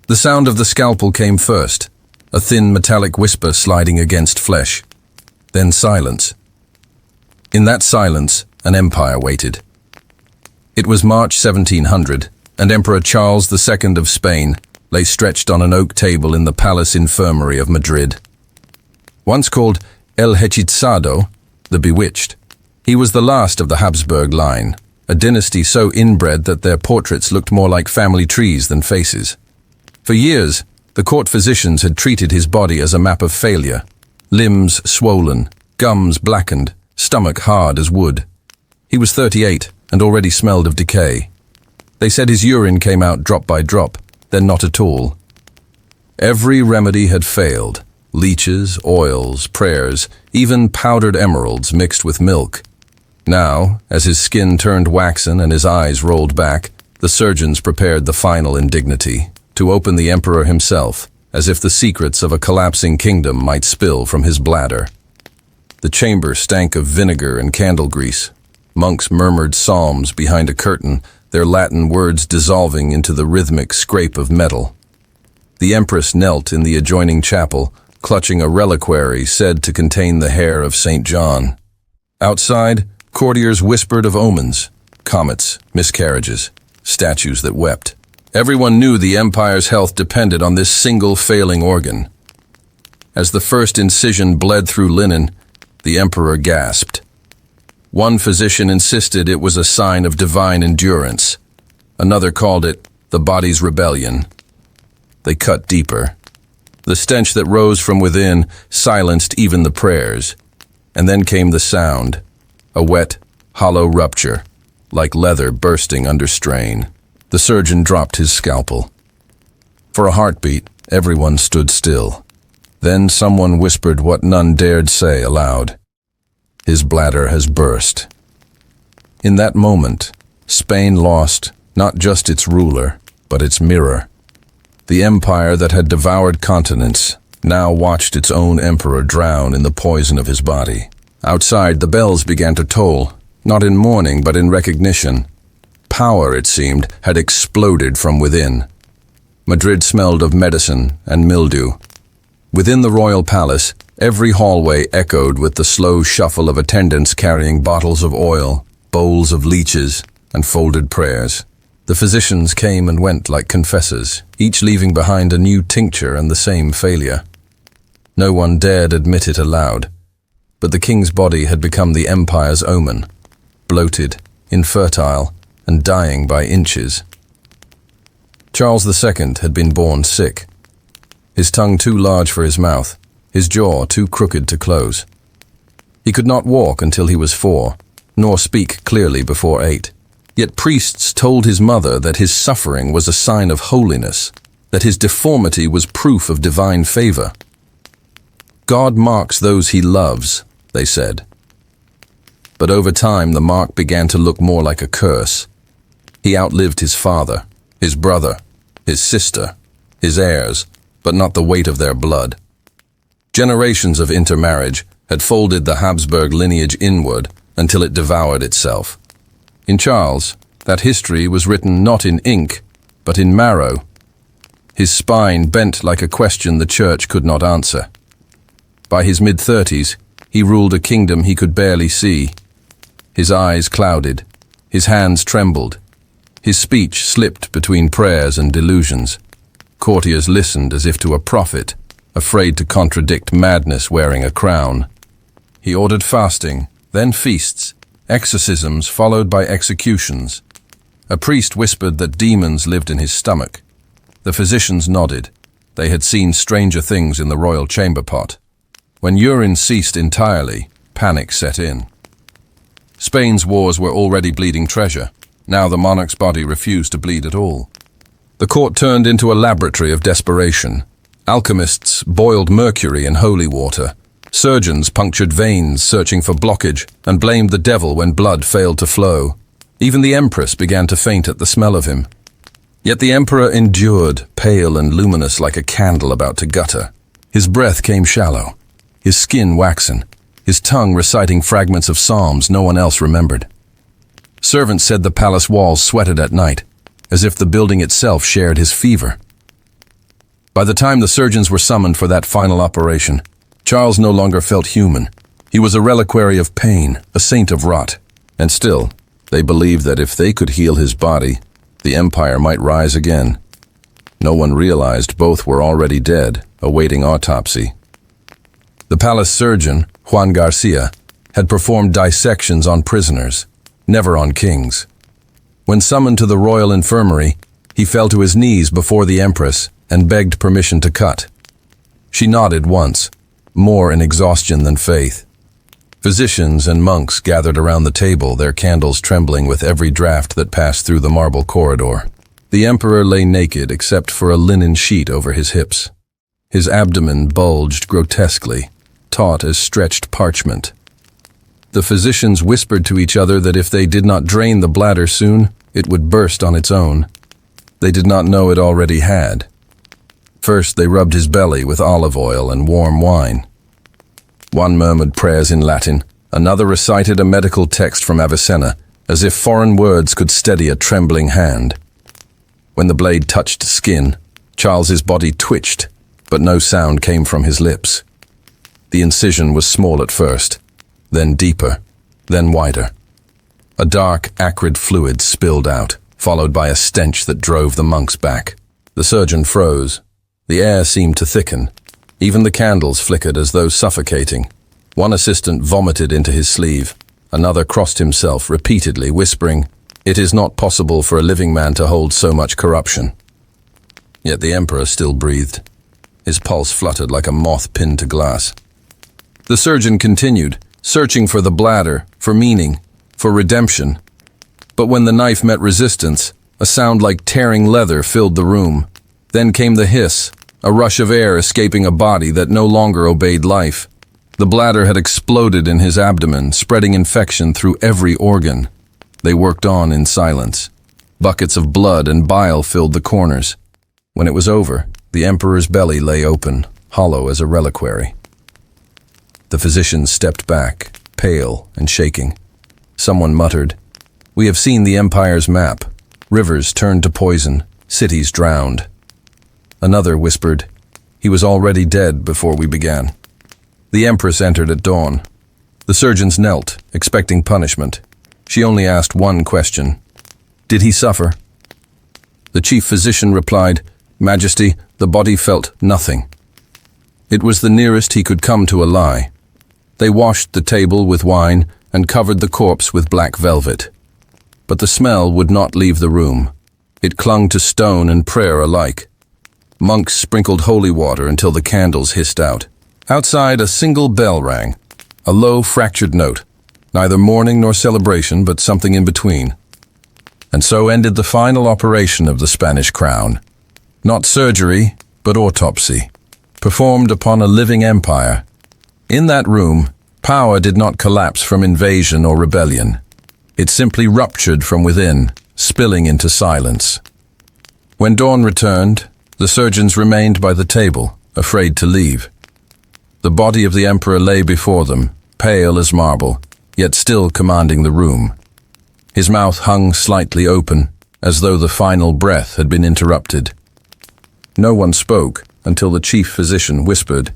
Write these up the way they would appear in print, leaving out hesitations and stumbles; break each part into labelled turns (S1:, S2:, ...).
S1: The sound of the scalpel came first, a thin metallic whisper sliding against flesh. Then silence. In that silence, an empire waited. It was March 1700, and Emperor Charles II of Spain lay stretched on an oak table in the palace infirmary of Madrid. Once called El Hechizado, the Bewitched, he was the last of the Habsburg line, a dynasty so inbred that their portraits looked more like family trees than faces. For years, the court physicians had treated his body as a map of failure, limbs swollen, gums blackened, stomach hard as wood. He was 38 and already smelled of decay. They said his urine came out drop by drop, then not at all. Every remedy had failed. Leeches, oils, prayers, even powdered emeralds mixed with milk. Now, as his skin turned waxen and his eyes rolled back, the surgeons prepared the final indignity, to open the emperor himself, as if the secrets of a collapsing kingdom might spill from his bladder. The chamber stank of vinegar and candle grease. Monks murmured psalms behind a curtain, their Latin words dissolving into the rhythmic scrape of metal. The empress knelt in the adjoining chapel, clutching a reliquary said to contain the hair of St. John. Outside, courtiers whispered of omens, comets, miscarriages, statues that wept. Everyone knew the empire's health depended on this single failing organ. As the first incision bled through linen, the emperor gasped. One physician insisted it was a sign of divine endurance. Another called it the body's rebellion. They cut deeper. The stench that rose from within silenced even the prayers. And then came the sound, a wet, hollow rupture, like leather bursting under strain. The surgeon dropped his scalpel. For a heartbeat, everyone stood still. Then someone whispered what none dared say aloud. His bladder has burst. In that moment, Spain lost not just its ruler, but its mirror. The empire that had devoured continents now watched its own emperor drown in the poison of his body. Outside, the bells began to toll, not in mourning but in recognition. Power, it seemed, had exploded from within. Madrid smelled of medicine and mildew. Within the royal palace, every hallway echoed with the slow shuffle of attendants carrying bottles of oil, bowls of leeches, and folded prayers. The physicians came and went like confessors, each leaving behind a new tincture and the same failure. No one dared admit it aloud, but the king's body had become the empire's omen, bloated, infertile, and dying by inches. Charles II had been born sick, his tongue too large for his mouth, his jaw too crooked to close. He could not walk until he was 4, nor speak clearly before 8. Yet priests told his mother that his suffering was a sign of holiness, that his deformity was proof of divine favor. God marks those he loves, they said. But over time, the mark began to look more like a curse. He outlived his father, his brother, his sister, his heirs, but not the weight of their blood. Generations of intermarriage had folded the Habsburg lineage inward until it devoured itself. In Charles, that history was written not in ink, but in marrow. His spine bent like a question the church could not answer. By his mid-30s, he ruled a kingdom he could barely see. His eyes clouded, his hands trembled, his speech slipped between prayers and delusions. Courtiers listened as if to a prophet, afraid to contradict madness wearing a crown. He ordered fasting, then feasts, exorcisms followed by executions. A priest whispered that demons lived in his stomach. The physicians nodded. They had seen stranger things in the royal chamber pot. When urine ceased entirely, panic set in. Spain's wars were already bleeding treasure. Now the monarch's body refused to bleed at all. The court turned into a laboratory of desperation. Alchemists boiled mercury in holy water. Surgeons punctured veins searching for blockage and blamed the devil when blood failed to flow. Even the empress began to faint at the smell of him. Yet the emperor endured, pale and luminous like a candle about to gutter. His breath came shallow, his skin waxen, his tongue reciting fragments of psalms no one else remembered. Servants said the palace walls sweated at night, as if the building itself shared his fever. By the time the surgeons were summoned for that final operation, Charles no longer felt human. He was a reliquary of pain, a saint of rot. And still, they believed that if they could heal his body, the empire might rise again. No one realized both were already dead, awaiting autopsy. The palace surgeon, Juan Garcia, had performed dissections on prisoners, never on kings. When summoned to the royal infirmary, he fell to his knees before the empress and begged permission to cut. She nodded once, more in exhaustion than faith. Physicians and monks gathered around the table, their candles trembling with every draft that passed through the marble corridor. The emperor lay naked except for a linen sheet over his hips. His abdomen bulged grotesquely, taut as stretched parchment. The physicians whispered to each other that if they did not drain the bladder soon, it would burst on its own. They did not know it already had. First, they rubbed his belly with olive oil and warm wine. One murmured prayers in Latin, another recited a medical text from Avicenna, as if foreign words could steady a trembling hand. When the blade touched skin, Charles's body twitched, but no sound came from his lips. The incision was small at first, then deeper, then wider. A dark, acrid fluid spilled out, followed by a stench that drove the monks back. The surgeon froze. The air seemed to thicken. Even the candles flickered as though suffocating. One assistant vomited into his sleeve. Another crossed himself repeatedly, whispering, "It is not possible for a living man to hold so much corruption." Yet the emperor still breathed. His pulse fluttered like a moth pinned to glass. The surgeon continued, searching for the bladder, for meaning, for redemption. But when the knife met resistance, a sound like tearing leather filled the room. Then came the hiss, a rush of air escaping a body that no longer obeyed life. The bladder had exploded in his abdomen, spreading infection through every organ. They worked on in silence. Buckets of blood and bile filled the corners. When it was over, the emperor's belly lay open, hollow as a reliquary. The physicians stepped back, pale and shaking. Someone muttered, "We have seen the empire's map. Rivers turned to poison, cities drowned." Another whispered, "He was already dead before we began." The empress entered at dawn. The surgeons knelt, expecting punishment. She only asked one question. "Did he suffer?" The chief physician replied, "Majesty, the body felt nothing." It was the nearest he could come to a lie. They washed the table with wine and covered the corpse with black velvet. But the smell would not leave the room. It clung to stone and prayer alike. Monks sprinkled holy water until the candles hissed out. Outside, a single bell rang, a low, fractured note, neither mourning nor celebration, but something in between. And so ended the final operation of the Spanish crown. Not surgery, but autopsy, performed upon a living empire. In that room, power did not collapse from invasion or rebellion. It simply ruptured from within, spilling into silence. When dawn returned, the surgeons remained by the table, afraid to leave. The body of the emperor lay before them, pale as marble, yet still commanding the room. His mouth hung slightly open, as though the final breath had been interrupted. No one spoke until the chief physician whispered,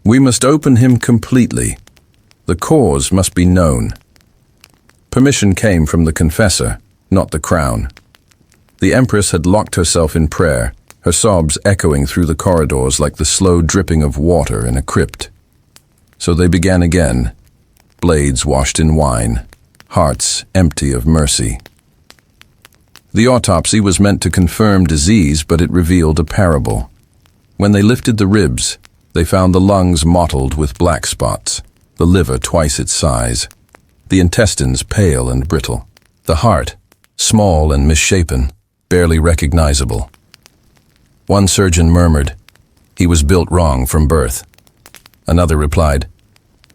S1: "We must open him completely. The cause must be known." Permission came from the confessor, not the crown. The empress had locked herself in prayer, her sobs echoing through the corridors like the slow dripping of water in a crypt. So they began again, blades washed in wine, hearts empty of mercy. The autopsy was meant to confirm disease, but it revealed a parable. When they lifted the ribs, they found the lungs mottled with black spots, the liver twice its size, the intestines pale and brittle, the heart, small and misshapen, barely recognizable. One surgeon murmured, "He was built wrong from birth." Another replied,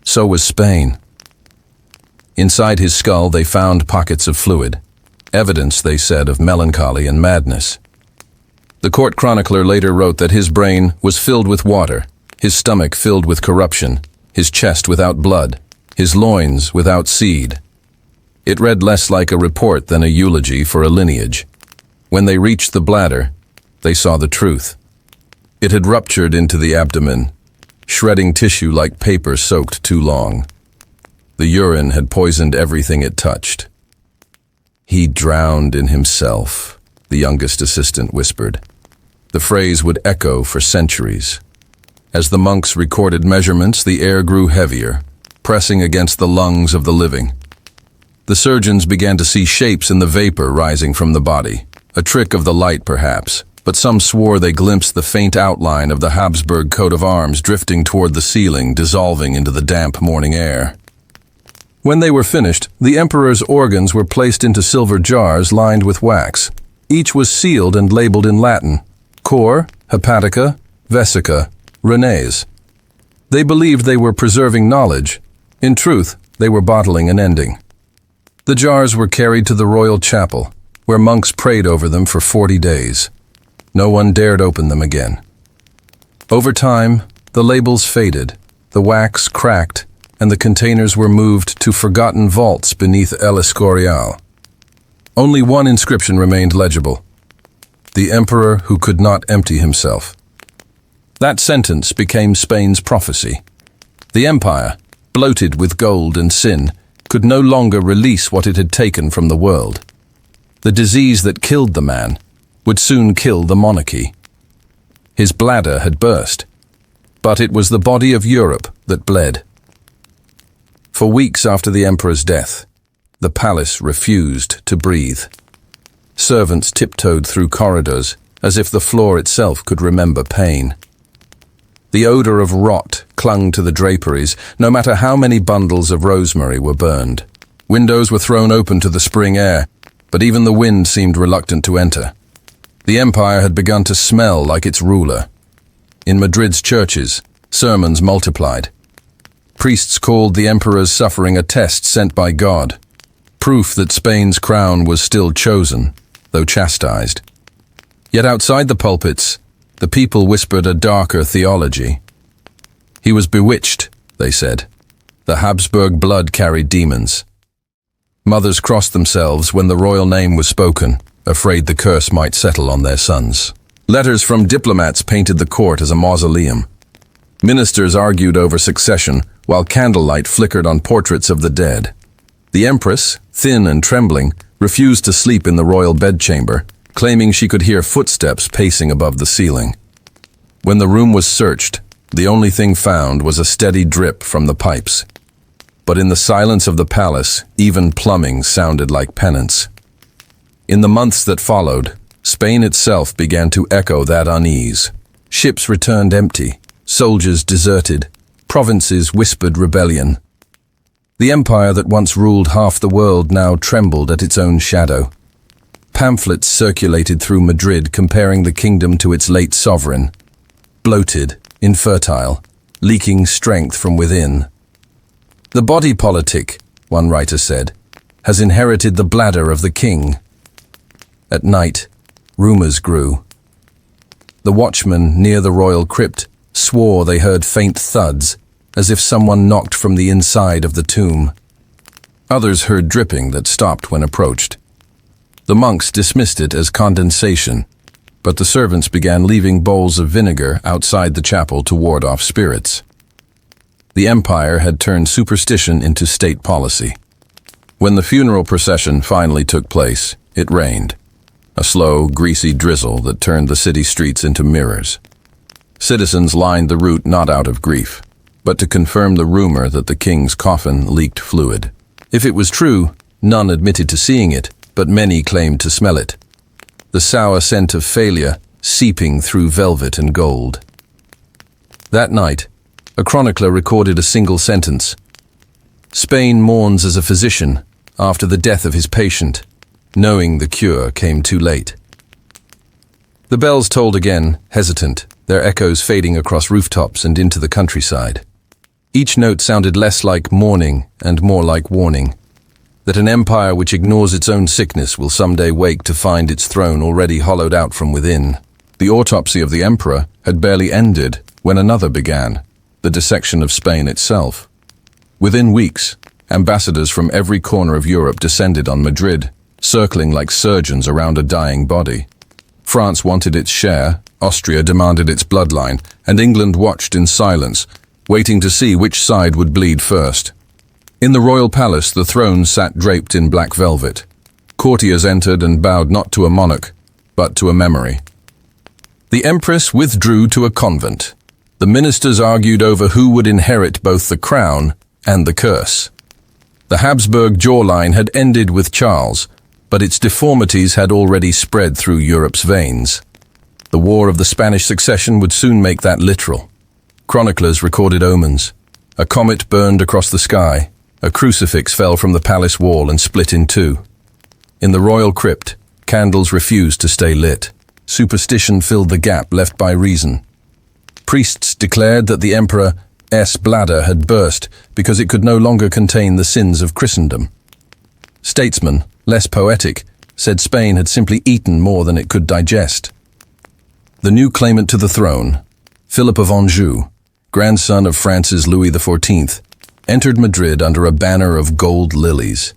S1: "So was Spain." Inside his skull they found pockets of fluid, evidence, they said, of melancholy and madness. The court chronicler later wrote that his brain was filled with water, his stomach filled with corruption, his chest without blood, his loins without seed. It read less like a report than a eulogy for a lineage. When they reached the bladder, they saw the truth. It had ruptured into the abdomen, shredding tissue like paper soaked too long. The urine had poisoned everything it touched. "He drowned in himself," the youngest assistant whispered. The phrase would echo for centuries. As the monks recorded measurements, the air grew heavier, pressing against the lungs of the living. The surgeons began to see shapes in the vapor rising from the body, a trick of the light perhaps, but some swore they glimpsed the faint outline of the Habsburg coat of arms drifting toward the ceiling, dissolving into the damp morning air. When they were finished, the emperor's organs were placed into silver jars lined with wax. Each was sealed and labeled in Latin: cor, hepatica, vesica, renes. They believed they were preserving knowledge. In truth, they were bottling an ending. The jars were carried to the royal chapel, where monks prayed over them for 40 days. No one dared open them again. Over time, the labels faded, the wax cracked, and the containers were moved to forgotten vaults beneath El Escorial. Only one inscription remained legible: "The emperor who could not empty himself." That sentence became Spain's prophecy. The empire, bloated with gold and sin, could no longer release what it had taken from the world. The disease that killed the man would soon kill the monarchy. His bladder had burst, but it was the body of Europe that bled. For weeks after the emperor's death, the palace refused to breathe. Servants tiptoed through corridors as if the floor itself could remember pain. The odor of rot clung to the draperies, no matter how many bundles of rosemary were burned. Windows were thrown open to the spring air, but even the wind seemed reluctant to enter. The empire had begun to smell like its ruler. In Madrid's churches, sermons multiplied. Priests called the emperor's suffering a test sent by God, proof that Spain's crown was still chosen, though chastised. Yet outside the pulpits, the people whispered a darker theology. He was bewitched, they said. The Habsburg blood carried demons. Mothers crossed themselves when the royal name was spoken, afraid the curse might settle on their sons. Letters from diplomats painted the court as a mausoleum. Ministers argued over succession, while candlelight flickered on portraits of the dead. The empress, thin and trembling, refused to sleep in the royal bedchamber, claiming she could hear footsteps pacing above the ceiling. When the room was searched, the only thing found was a steady drip from the pipes. But in the silence of the palace, even plumbing sounded like penance. In the months that followed, Spain itself began to echo that unease. Ships returned empty, soldiers deserted, provinces whispered rebellion. The empire that once ruled half the world now trembled at its own shadow. Pamphlets circulated through Madrid comparing the kingdom to its late sovereign. Bloated, infertile, leaking strength from within. "The body politic," one writer said, "has inherited the bladder of the king." At night, rumors grew. The watchmen near the royal crypt swore they heard faint thuds, as if someone knocked from the inside of the tomb. Others heard dripping that stopped when approached. The monks dismissed it as condensation, but the servants began leaving bowls of vinegar outside the chapel to ward off spirits. The empire had turned superstition into state policy. When the funeral procession finally took place, it rained. A slow, greasy drizzle that turned the city streets into mirrors. Citizens lined the route not out of grief, but to confirm the rumor that the king's coffin leaked fluid. If it was true, none admitted to seeing it, but many claimed to smell it. The sour scent of failure seeping through velvet and gold. That night, a chronicler recorded a single sentence. "Spain mourns as a physician after the death of his patient, knowing the cure came too late." The bells tolled again, hesitant, their echoes fading across rooftops and into the countryside. Each note sounded less like mourning and more like warning, that an empire which ignores its own sickness will someday wake to find its throne already hollowed out from within. The autopsy of the emperor had barely ended when another began, the dissection of Spain itself. Within weeks, ambassadors from every corner of Europe descended on Madrid, circling like surgeons around a dying body. France wanted its share, Austria demanded its bloodline, and England watched in silence, waiting to see which side would bleed first. In the royal palace, the throne sat draped in black velvet. Courtiers entered and bowed not to a monarch, but to a memory. The empress withdrew to a convent. The ministers argued over who would inherit both the crown and the curse. The Habsburg jawline had ended with Charles, but its deformities had already spread through Europe's veins. The War of the Spanish Succession would soon make that literal. Chroniclers recorded omens. A comet burned across the sky. A crucifix fell from the palace wall and split in two. In the royal crypt, candles refused to stay lit. Superstition filled the gap left by reason. Priests declared that the emperor's bladder had burst because it could no longer contain the sins of Christendom. Statesmen, less poetic, said Spain had simply eaten more than it could digest. The new claimant to the throne, Philip of Anjou, grandson of France's Louis XIV, entered Madrid under a banner of gold lilies.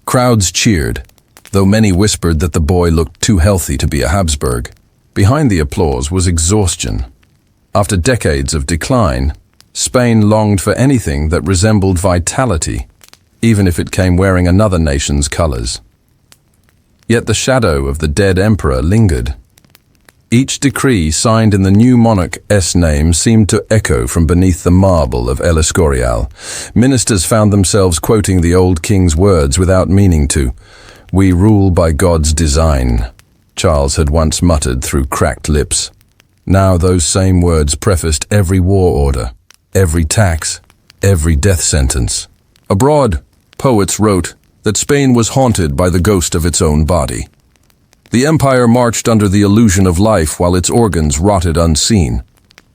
S1: Crowds cheered, though many whispered that the boy looked too healthy to be a Habsburg. Behind the applause was exhaustion. After decades of decline, Spain longed for anything that resembled vitality, even if it came wearing another nation's colors. Yet the shadow of the dead emperor lingered. Each decree signed in the new monarch's name seemed to echo from beneath the marble of El Escorial. Ministers found themselves quoting the old king's words without meaning to. "We rule by God's design," Charles had once muttered through cracked lips. Now those same words prefaced every war order, every tax, every death sentence. Abroad, poets wrote that Spain was haunted by the ghost of its own body. The empire marched under the illusion of life while its organs rotted unseen.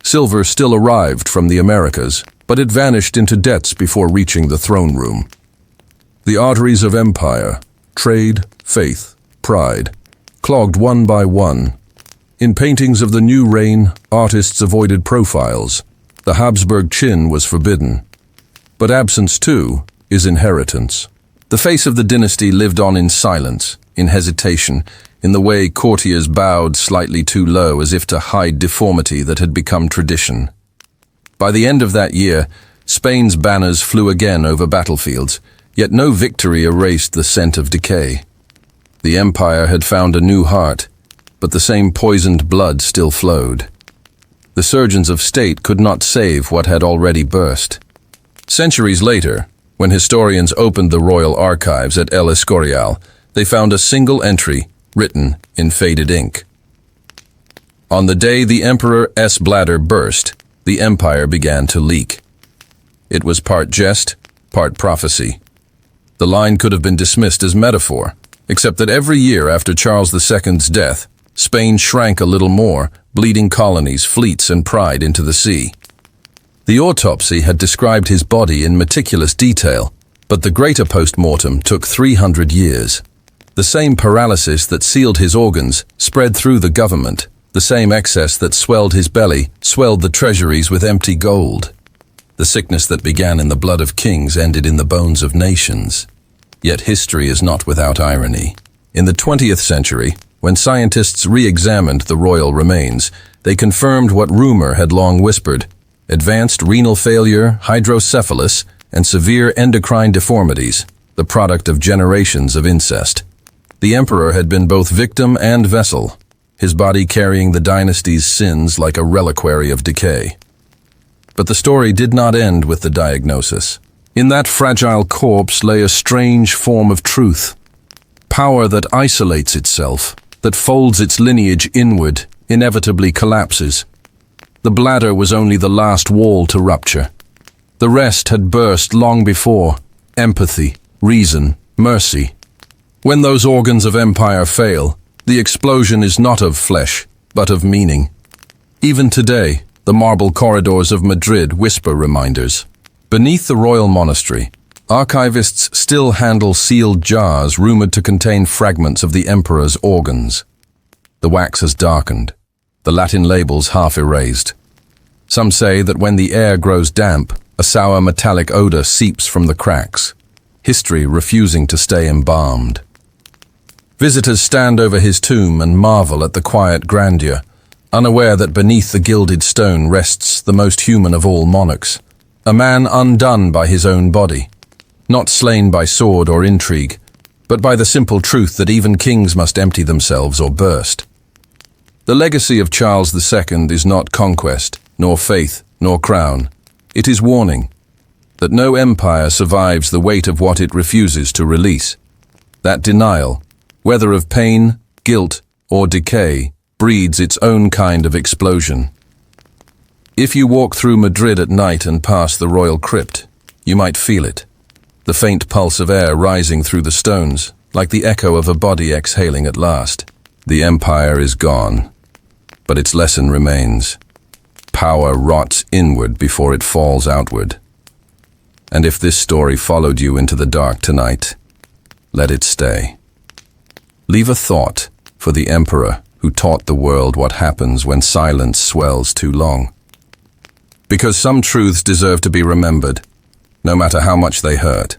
S1: Silver still arrived from the Americas, but it vanished into debts before reaching the throne room. The arteries of empire, trade, faith, pride, clogged one by one. In paintings of the new reign, artists avoided profiles. The Habsburg chin was forbidden. But absence, too, is inheritance. The face of the dynasty lived on in silence, in hesitation, in the way courtiers bowed slightly too low as if to hide deformity that had become tradition. By the end of that year, Spain's banners flew again over battlefields, yet no victory erased the scent of decay. The empire had found a new heart, but the same poisoned blood still flowed. The surgeons of state could not save what had already burst. Centuries later, when historians opened the royal archives at El Escorial, they found a single entry written in faded ink. On the day the emperor's bladder burst, the empire began to leak. It was part jest, part prophecy. The line could have been dismissed as metaphor, except that every year after Charles II's death, Spain shrank a little more, bleeding colonies, fleets, and pride into the sea. The autopsy had described his body in meticulous detail, but the greater post-mortem took 300 years. The same paralysis that sealed his organs spread through the government. The same excess that swelled his belly swelled the treasuries with empty gold. The sickness that began in the blood of kings ended in the bones of nations. Yet history is not without irony. In the 20th century, when scientists re-examined the royal remains, they confirmed what rumor had long whispered: advanced renal failure, hydrocephalus, and severe endocrine deformities, the product of generations of incest. The emperor had been both victim and vessel, his body carrying the dynasty's sins like a reliquary of decay. But the story did not end with the diagnosis. In that fragile corpse lay a strange form of truth. Power that isolates itself, that folds its lineage inward, inevitably collapses. The bladder was only the last wall to rupture. The rest had burst long before: empathy, reason, mercy. When those organs of empire fail, the explosion is not of flesh, but of meaning. Even today, the marble corridors of Madrid whisper reminders. Beneath the royal monastery, archivists still handle sealed jars rumored to contain fragments of the emperor's organs. The wax has darkened, the Latin labels half erased. Some say that when the air grows damp, a sour metallic odor seeps from the cracks, history refusing to stay embalmed. Visitors stand over his tomb and marvel at the quiet grandeur, unaware that beneath the gilded stone rests the most human of all monarchs, a man undone by his own body, not slain by sword or intrigue, but by the simple truth that even kings must empty themselves or burst. The legacy of Charles II is not conquest, nor faith, nor crown. It is warning that no empire survives the weight of what it refuses to release. That denial, whether of pain, guilt, or decay, breeds its own kind of explosion. If you walk through Madrid at night and pass the royal crypt, you might feel it. The faint pulse of air rising through the stones, like the echo of a body exhaling at last. The empire is gone, but its lesson remains. Power rots inward before it falls outward. And if this story followed you into the dark tonight, let it stay. Leave a thought for the emperor who taught the world what happens when silence swells too long. Because some truths deserve to be remembered, no matter how much they hurt.